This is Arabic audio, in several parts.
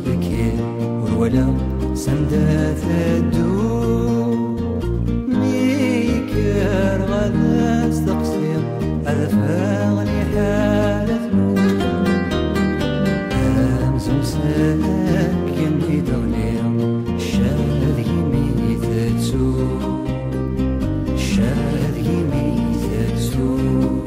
سيدك ولا سندات الدور ميكر غدا استقصير أذفاغني حالة أمزم ساكن في دغلير شاد يميت تسور شاد يميت تسور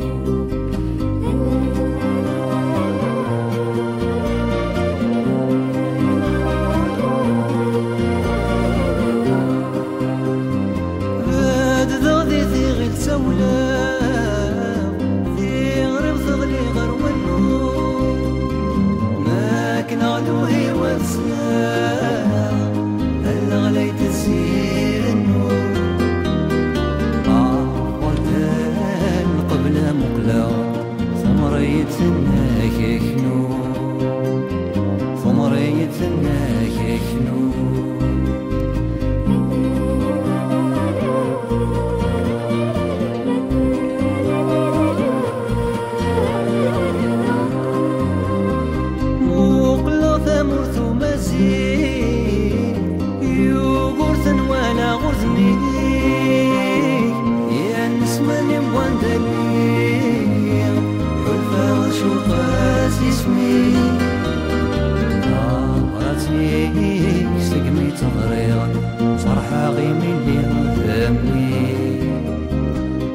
فرحة غي من اللي غثمني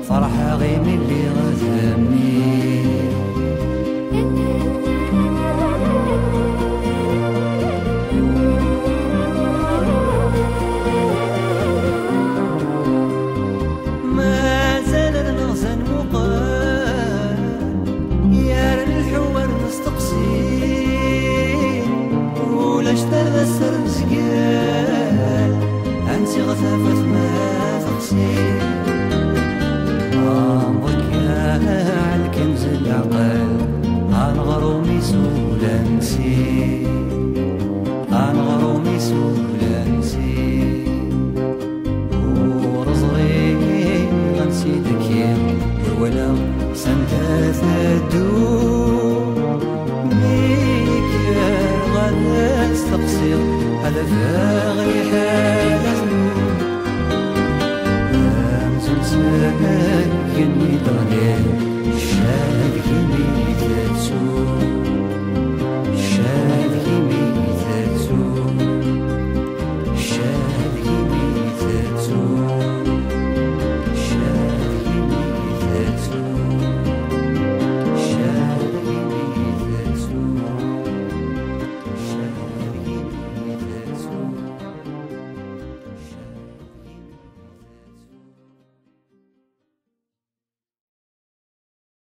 فرحة غي من اللي غثمني ما زال الغزن مقال يا الحوار مستقصي ولا اشترى السر مزقال أنتي غثافة ما تغسل أمرك يا الكنز العقل أنغرومي سولانسي أنغرومي سولانسي ورزغي غنسيدك ولا سنتات الدور ميك غدا استقصير هذا فاغي حالة أمزم ساكن يدغلي الشاد يميت تسور